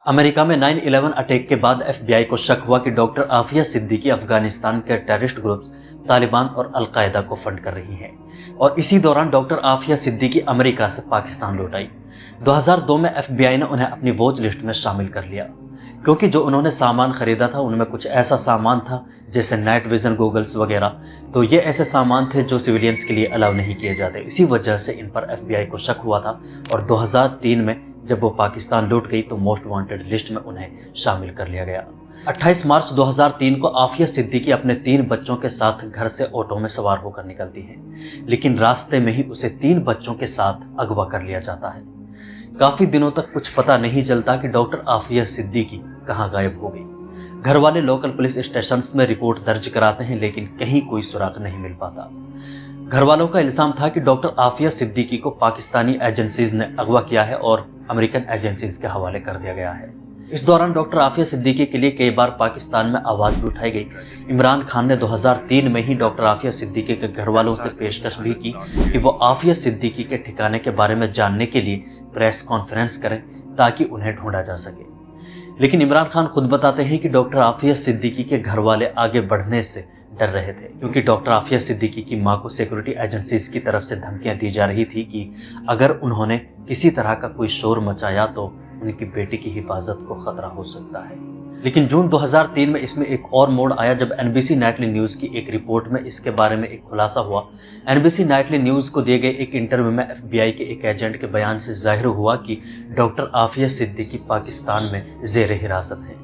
America में 9/11 attack के बाद FBI को शक हुआ कि डॉक्टर आफिया सिद्दीकी अफगानिस्तान के टेररिस्ट ग्रुप्स तालिबान और अलकायदा को फंड कर रही हैं और इसी दौरान डॉक्टर आफिया सिद्दीकी अमेरिका से पाकिस्तान लौट आई। 2002 में FBI ने उन्हें अपनी वॉच लिस्ट में शामिल कर लिया क्योंकि जो उन्होंने सामान खरीदा था उनमें कुछ ऐसा सामान था जैसे नाइट विजन गूगल्स वगैरह, तो ये ऐसे सामान थे जो सिविलियंस के लिए अलाउ नहीं किए जाते। इसी वजह से इन पर FBI को शक हुआ था और 2003 में जब वो पाकिस्तान लौट गई तो मोस्ट वांटेड लिस्ट में उन्हें शामिल कर लिया गया। 28 मार्च 2003 को आफिया सिद्दीकी अपने 3 बच्चों के साथ घर से ऑटो में सवार होकर निकलती है, लेकिन रास्ते में ही उसे 3 बच्चों के साथ अगवा कर लिया जाता है। काफी दिनों तक कुछ पता नहीं चलता कि डॉक्टर आफिया सिद्दीकी कहाँ गायब हो गई। घर वाले लोकल पुलिस स्टेशंस में रिपोर्ट दर्ज कराते हैं लेकिन कहीं कोई सुराग नहीं मिल पाता। घर वालों का इल्जाम था कि डॉक्टर आफिया सिद्दीकी को पाकिस्तानी एजेंसीज ने अगवा किया है और अमेरिकन एजेंसीज के हवाले कर दिया गया है। इस दौरान डॉक्टर आफिया सिद्दीकी के लिए कई बार पाकिस्तान में आवाज़ भी उठाई गई। इमरान खान ने 2003 में ही डॉक्टर आफिया सिद्दीकी के घर वालों से पेशकश भी की कि वो आफिया सिद्दीकी के ठिकाने के बारे में जानने के लिए प्रेस कॉन्फ्रेंस करें ताकि उन्हें ढूंढा जा सके। लेकिन इमरान खान खुद बताते हैं कि डॉक्टर आफिया सिद्दीकी के घर वाले आगे बढ़ने से डर रहे थे क्योंकि डॉक्टर आफिया सिद्दीकी की मां को सिक्योरिटी एजेंसीज की तरफ से धमकियां दी जा रही थी कि अगर उन्होंने किसी तरह का कोई शोर मचाया तो उनकी बेटी की हिफाजत को खतरा हो सकता है। लेकिन जून 2003 में इसमें एक और मोड़ आया जब NBC नाइटली न्यूज़ की एक रिपोर्ट में इसके बारे में एक खुलासा हुआ। NBC नाइटली न्यूज़ को दिए गए एक इंटरव्यू में FBI के एक एजेंट के बयान से जाहिर हुआ कि डॉक्टर आफिया सिद्दीकी पाकिस्तान में ज़ेर हिरासत है।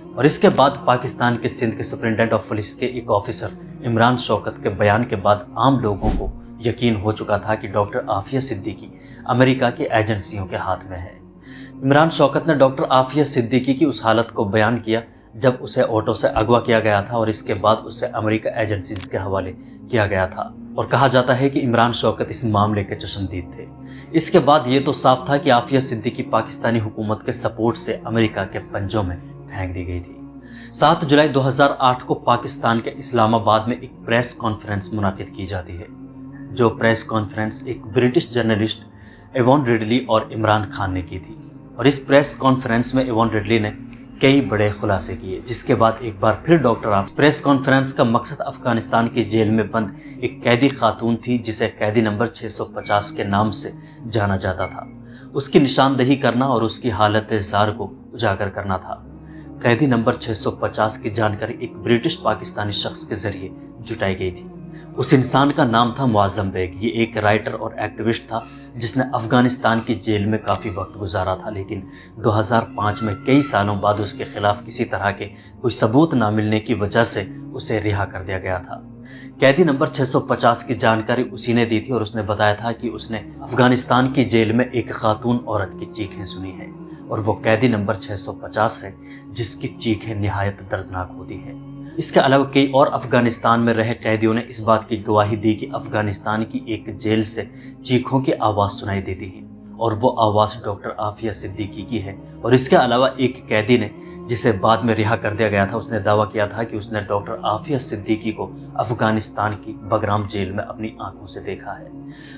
और इसके बाद पाकिस्तान के सिंध के सुपरिटेंडेंट ऑफ पुलिस के एक ऑफिसर इमरान शौकत के बयान के बाद आम लोगों को यकीन हो चुका था कि डॉक्टर आफिया सिद्दीकी अमेरिका की एजेंसियों के हाथ में है। इमरान शौकत ने डॉक्टर आफिया सिद्दीकी की उस हालत को बयान किया जब उसे ऑटो से अगवा किया गया था और इसके बाद उसे अमेरिका एजेंसीज के हवाले किया गया था और कहा जाता है कि इमरान शौकत इस मामले के चश्मदीद थे। इसके बाद ये तो साफ था कि आफिया सिद्दीकी पाकिस्तानी हुकूमत के सपोर्ट से अमेरिका के पंजों में फेंक दी गई थी। 7 जुलाई 2008 को पाकिस्तान के इस्लामाबाद में एक प्रेस कॉन्फ्रेंस मुनाकिद की जाती है, जो प्रेस कॉन्फ्रेंस एक ब्रिटिश जर्नलिस्ट एवॉन रिडली और इमरान खान ने की थी। और इस प्रेस कॉन्फ्रेंस में एवॉन रिडली ने कई बड़े खुलासे किए, जिसके बाद एक बार फिर डॉक्टर आफिया प्रेस कॉन्फ्रेंस का मकसद अफगानिस्तान की जेल में बंद एक कैदी खातून थी जिसे कैदी नंबर 650 के नाम से जाना जाता था, उसकी निशानदही करना और उसकी हालत ज़ार को उजागर करना था। कैदी नंबर 650 की जानकारी एक ब्रिटिश पाकिस्तानी शख्स के जरिए जुटाई गई थी। उस इंसान का नाम था मुआज़्ज़म बेग। ये एक राइटर और एक्टिविस्ट था जिसने अफगानिस्तान की जेल में काफ़ी वक्त गुजारा था, लेकिन 2005 में कई सालों बाद उसके खिलाफ किसी तरह के कोई सबूत ना मिलने की वजह से उसे रिहा कर दिया गया था। कैदी नंबर 650 की जानकारी उसी ने दी थी और उसने बताया था कि उसने अफगानिस्तान की जेल में एक खातून औरत की चीखें सुनी हैं और वो कैदी नंबर 650 है जिसकी चीखें निहायत दर्दनाक होती है। इसके अलावा कई और अफगानिस्तान में रहे कैदियों ने इस बात की गवाही दी कि अफगानिस्तान की एक जेल से चीखों की आवाज़ सुनाई देती है और वो आवाज़ डॉक्टर आफिया सिद्दीकी की है। और इसके अलावा एक कैदी ने, जिसे बाद में रिहा कर दिया गया था, उसने दावा किया था कि उसने डॉक्टर आफिया सिद्दीकी को अफगानिस्तान की बगराम जेल में अपनी आंखों से देखा है।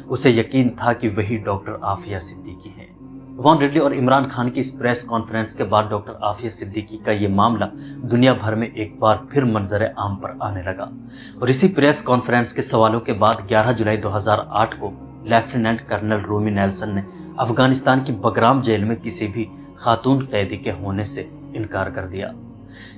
उसे यकीन था कि वही डॉक्टर आफिया सिद्दीकी है। एवॉन रिडली और इमरान खान की इस प्रेस कॉन्फ्रेंस के बाद डॉक्टर आफिया सिद्दीकी का ये मामला दुनिया भर में एक बार फिर मंजर आम पर आने लगा। और इसी प्रेस कॉन्फ्रेंस के सवालों के बाद 11 जुलाई 2008 को लेफ्टिनेंट कर्नल रोमी नेल्सन ने अफगानिस्तान की बगराम जेल में किसी भी खातून कैदी के होने से इनकार कर दिया।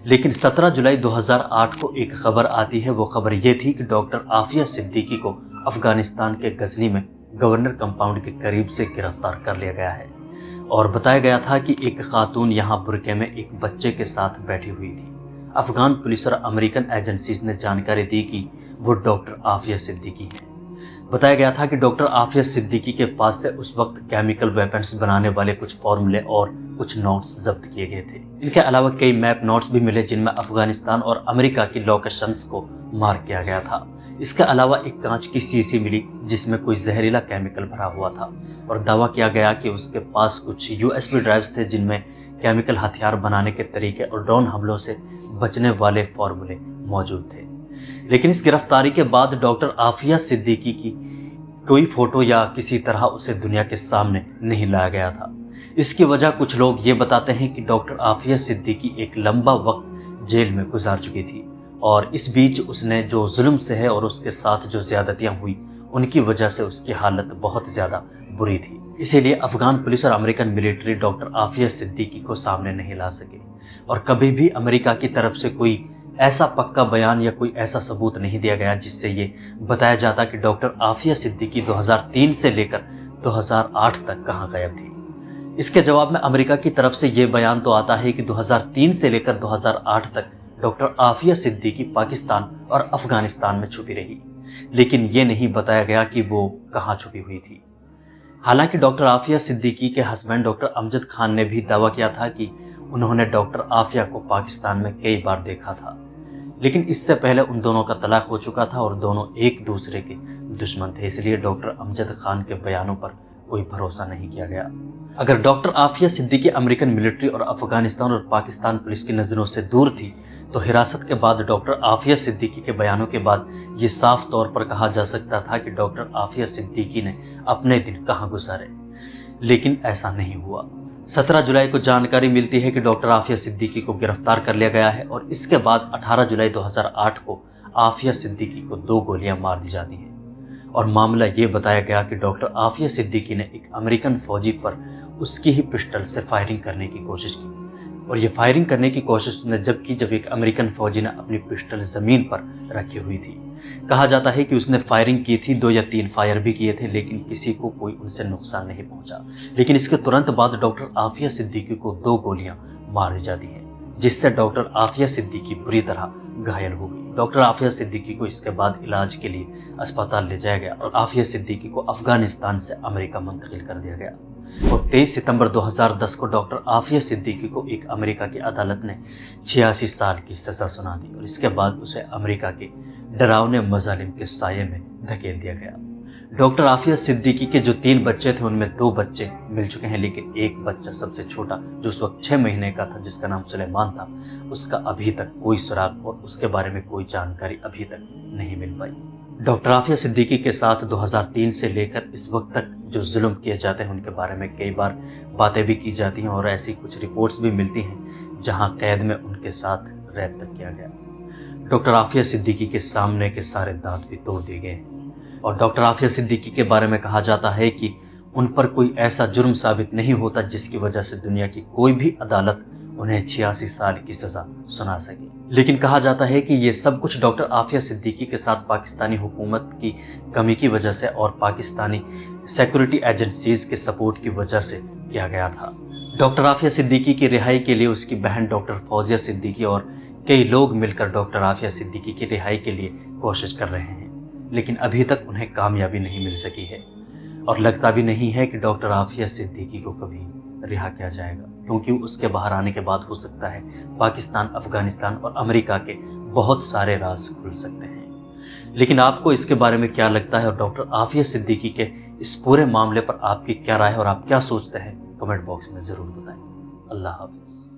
लेकिन 17 जुलाई 2008 को एक खबर आती है। वो खबर ये थी कि डॉक्टर आफिया सिद्दीकी को अफगानिस्तान के गजनी में गवर्नर कंपाउंड के करीब से गिरफ्तार कर लिया गया है और बताया गया था कि एक खातून यहाँ बुरके में एक बच्चे के साथ बैठी हुई थी। अफगान पुलिस और अमेरिकन एजेंसीज ने जानकारी दी कि वो डॉक्टर आफिया सिद्दीकी हैं। बताया गया था कि डॉक्टर आफिया सिद्दीकी के पास से उस वक्त केमिकल वेपन्स बनाने वाले कुछ फॉर्मूले और कुछ नोट्स जब्त किए गए थे। इनके अलावा कई मैप नोट्स भी मिले जिनमें अफगानिस्तान और अमेरिका की लोकेशंस को मार्क किया गया था। इसके अलावा एक कांच की शीशी मिली जिसमें कोई जहरीला केमिकल भरा हुआ था और दावा किया गया कि उसके पास कुछ USB ड्राइव्स थे जिनमें केमिकल हथियार बनाने के तरीके और ड्रोन हमलों से बचने वाले फॉर्मूले मौजूद थे। लेकिन इस गिरफ्तारी के बाद डॉक्टर आफिया सिद्दीकी की कोई फोटो या किसी तरह उसे दुनिया के सामने नहीं लाया गया था। اس کی وجہ کچھ لوگ یہ بتاتے ہیں کہ ڈاکٹر عافیہ صدیقی ایک لمبا وقت جیل میں گزار چکی تھی اور اس بیچ اس نے جو ظلم سہے اور اس کے ساتھ جو زیادتیاں ہوئی ان کی وجہ سے اس کی حالت بہت زیادہ بری تھی۔ اسی لیے افغان پولیس اور American military doctor Aafia Siddiqui کو سامنے نہیں لا سکے اور کبھی بھی امریکہ کی طرف سے کوئی ایسا پکا بیان یا کوئی ایسا ثبوت نہیں دیا گیا جس سے یہ بتایا جاتا کہ ڈاکٹر عافیہ صدیقی 2003 سے لے کر 2008 تک کہاں غائب تھی۔ اس کے جواب میں امریکہ کی طرف سے یہ بیان تو آتا ہے کہ 2003 سے لے کر 2008 تک ڈاکٹر عافیہ صدیقی پاکستان اور افغانستان میں چھپی رہی، لیکن یہ نہیں بتایا گیا کہ وہ کہاں چھپی ہوئی تھی۔ حالانکہ ڈاکٹر عافیہ صدیقی کے ہسبینڈ ڈاکٹر امجد خان نے بھی دعویٰ کیا تھا کہ انہوں نے ڈاکٹر عافیہ کو پاکستان میں کئی بار دیکھا تھا، لیکن اس سے پہلے ان دونوں کا طلاق ہو چکا تھا اور دونوں ایک دوسرے کے دشمن تھے، اس لیے ڈاکٹر امجد خان کے بیانوں پر کوئی بھروسہ نہیں کیا گیا۔ اگر doctor Aafia Siddiqui American military اور افغانستان اور پاکستان پولیس کی نظروں سے دور تھی تو حراست کے بعد ڈاکٹر عافیہ صدیقی کے بیانوں کے بعد یہ صاف طور پر کہا جا سکتا تھا کہ ڈاکٹر عافیہ صدیقی نے اپنے دن کہاں گزارے، لیکن ایسا نہیں ہوا۔ 17 جولائی کو جانکاری ملتی ہے کہ ڈاکٹر عافیہ صدیقی کو گرفتار کر لیا گیا ہے اور اس کے بعد 18 جولائی 2008 کو عافیہ صدیقی کو 2 گولیاں مار دی جاتی ہیں اور معاملہ یہ بتایا گیا کہ ڈاکٹر عافیہ صدیقی نے ایک امریکن فوجی پر اس کی ہی پسٹل سے فائرنگ کرنے کی کوشش کی اور یہ فائرنگ کرنے کی کوشش نے جب ایک امریکن فوجی نے اپنی پسٹل زمین پر رکھی ہوئی تھی۔ کہا جاتا ہے کہ اس نے فائرنگ کی تھی، 2 یا 3 فائر بھی کیے تھے، لیکن کسی کو کوئی ان سے نقصان نہیں پہنچا، لیکن اس کے ترنت بعد ڈاکٹر عافیہ صدیقی کو 2 گولیاں مار دی جاتی ہیں جس سے ڈاکٹر عافیہ صدیقی بری طرح گھائل ہو گئی۔ ڈاکٹر عافیہ صدیقی کو اس کے بعد علاج کے لیے اسپتال لے جایا گیا اور عافیہ صدیقی کو افغانستان سے امریکہ منتقل کر دیا گیا اور 23 ستمبر 2010 کو ڈاکٹر عافیہ صدیقی کو ایک امریکہ کی عدالت نے 86 سال کی سزا سنا دی اور اس کے بعد اسے امریکہ کے ڈراؤنے مظالم کے سائے میں دھکیل دیا گیا۔ ڈاکٹر عافیہ صدیقی کے جو 3 بچے تھے ان میں 2 بچے مل چکے ہیں، لیکن ایک بچہ سب سے چھوٹا جو اس وقت 6 مہینے کا تھا جس کا نام سلیمان تھا، اس کا ابھی تک کوئی سراغ اور اس کے بارے میں کوئی جانکاری ابھی تک نہیں مل پائی۔ ڈاکٹر عافیہ صدیقی کے ساتھ 2003 سے لے کر اس وقت تک جو ظلم کیے جاتے ہیں ان کے بارے میں کئی بار باتیں بھی کی جاتی ہیں اور ایسی کچھ رپورٹس بھی ملتی ہیں جہاں قید میں ان کے ساتھ ریپ تک کیا گیا۔ ڈاکٹر عافیہ صدیقی کے سامنے کے سارے دانت بھی توڑ دیے گئے ہیں اور ڈاکٹر عافیہ صدیقی کے بارے میں کہا جاتا ہے کہ ان پر کوئی ایسا جرم ثابت نہیں ہوتا جس کی وجہ سے دنیا کی کوئی بھی عدالت انہیں 86 سال کی سزا سنا سکے، لیکن کہا جاتا ہے کہ یہ سب کچھ ڈاکٹر عافیہ صدیقی کے ساتھ پاکستانی حکومت کی کمی کی وجہ سے اور پاکستانی سیکورٹی ایجنسیز کے سپورٹ کی وجہ سے کیا گیا تھا۔ ڈاکٹر عافیہ صدیقی کی رہائی کے لیے اس کی بہن ڈاکٹر فوزیہ صدیقی اور کئی لوگ مل کر ڈاکٹر عافیہ صدیقی کی رہائی کے لیے کوشش کر رہے ہیں، لیکن ابھی تک انہیں کامیابی نہیں مل سکی ہے اور لگتا بھی نہیں ہے کہ ڈاکٹر عافیہ صدیقی کو کبھی رہا کیا جائے گا، کیونکہ اس کے باہر آنے کے بعد ہو سکتا ہے پاکستان، افغانستان اور امریکہ کے بہت سارے راز کھل سکتے ہیں۔ لیکن آپ کو اس کے بارے میں کیا لگتا ہے اور ڈاکٹر عافیہ صدیقی کے اس پورے معاملے پر آپ کی کیا رائے ہے اور آپ کیا سوچتے ہیں؟ کمنٹ باکس میں ضرور بتائیں۔ اللہ حافظ۔